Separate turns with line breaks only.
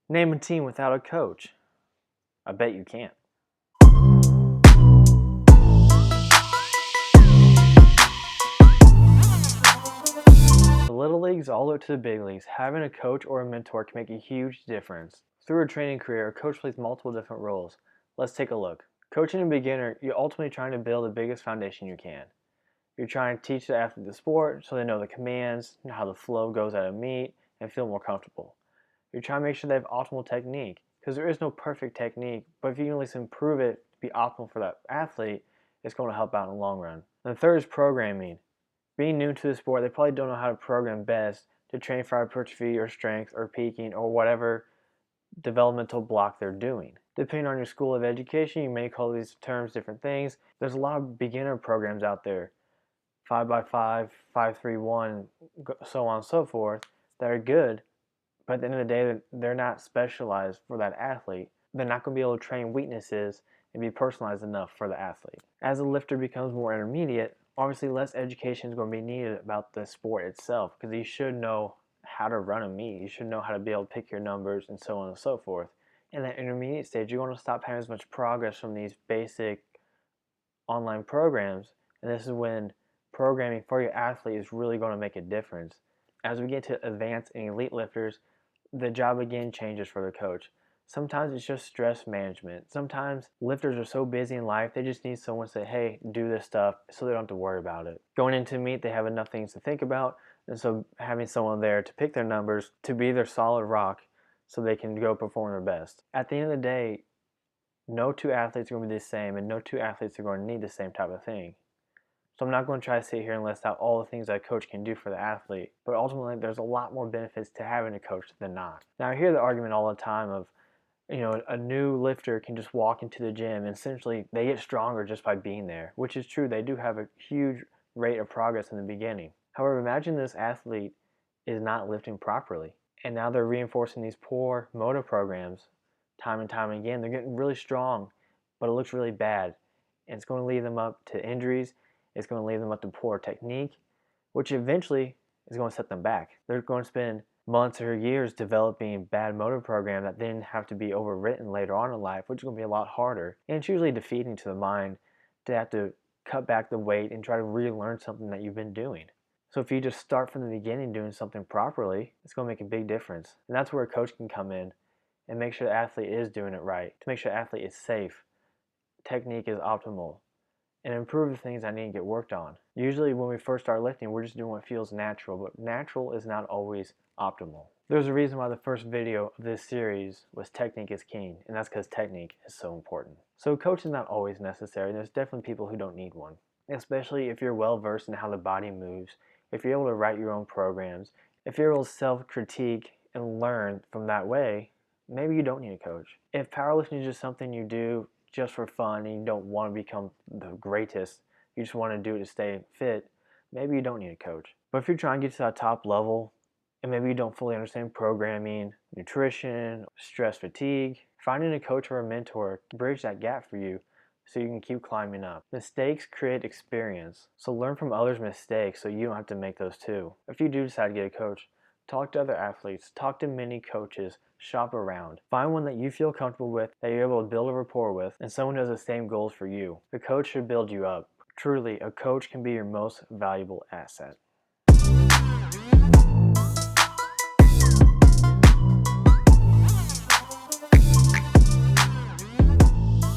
Name a team without a coach. I bet you can't. The little leagues all the way to the big leagues, having a coach or a mentor can make a huge difference. Through a training career, a coach plays multiple different roles. Let's take a look. Coaching a beginner, you're ultimately trying to build the biggest foundation you can. You're trying to teach the athlete the sport so they know the commands, how the flow goes at a meet, and feel more comfortable. You're trying to make sure they have optimal technique, because there is no perfect technique, but if you can at least improve it to be optimal for that athlete, it's going to help out in the long run. And the third is programming. Being new to the sport, they probably don't know how to program best to train for hypertrophy or strength or peaking or whatever developmental block they're doing. Depending on your school of education, you may call these terms different things. There's a lot of beginner programs out there, 5x5, 5-3-1, so on and so forth, that are good, but at the end of the day, they're not specialized for that athlete. They're not going to be able to train weaknesses and be personalized enough for the athlete. As a lifter becomes more intermediate, obviously less education is going to be needed about the sport itself, because you should know how to run a meet. You should know how to be able to pick your numbers and so on and so forth. In that intermediate stage, you're going to stop having as much progress from these basic online programs, and this is when programming for your athlete is really going to make a difference. As we get to advanced and elite lifters, the job again changes for the coach. Sometimes it's just stress management. Sometimes lifters are so busy in life, they just need someone to say, hey, do this stuff, so they don't have to worry about it. Going into meet, they have enough things to think about, and so having someone there to pick their numbers, to be their solid rock, so they can go perform their best. At the end of the day, no two athletes are going to be the same, and no two athletes are going to need the same type of thing. So I'm not going to try to sit here and list out all the things that a coach can do for the athlete, but ultimately there's a lot more benefits to having a coach than not. Now I hear the argument all the time of, a new lifter can just walk into the gym and essentially they get stronger just by being there, which is true. They do have a huge rate of progress in the beginning. However, imagine this athlete is not lifting properly, and now they're reinforcing these poor motor programs time and time again. They're getting really strong, but it looks really bad, and it's going to lead them up to injuries. It's going to lead them up to poor technique, which eventually is going to set them back. They're going to spend months or years developing bad motor program that then have to be overwritten later on in life, which is going to be a lot harder. And it's usually defeating to the mind to have to cut back the weight and try to relearn something that you've been doing. So if you just start from the beginning doing something properly, it's going to make a big difference. And that's where a coach can come in and make sure the athlete is doing it right, to make sure the athlete is safe, technique is optimal, and improve the things that need to get worked on. Usually when we first start lifting, we're just doing what feels natural, but natural is not always optimal. There's a reason why the first video of this series was technique is king, and that's because technique is so important. So a coach is not always necessary. There's definitely people who don't need one, especially if you're well versed in how the body moves, if you're able to write your own programs, if you're able to self-critique and learn from that way, maybe you don't need a coach. If powerlifting is just something you do just for fun and you don't want to become the greatest, you just want to do it to stay fit, maybe you don't need a coach. But if you're trying to get to that top level and maybe you don't fully understand programming, nutrition, stress fatigue, finding a coach or a mentor can bridge that gap for you so you can keep climbing up. Mistakes create experience, so learn from others' mistakes so you don't have to make those too. If you do decide to get a coach, talk to other athletes, talk to many coaches, shop around. Find one that you feel comfortable with, that you're able to build a rapport with, and someone who has the same goals for you. The coach should build you up. Truly, a coach can be your most valuable asset.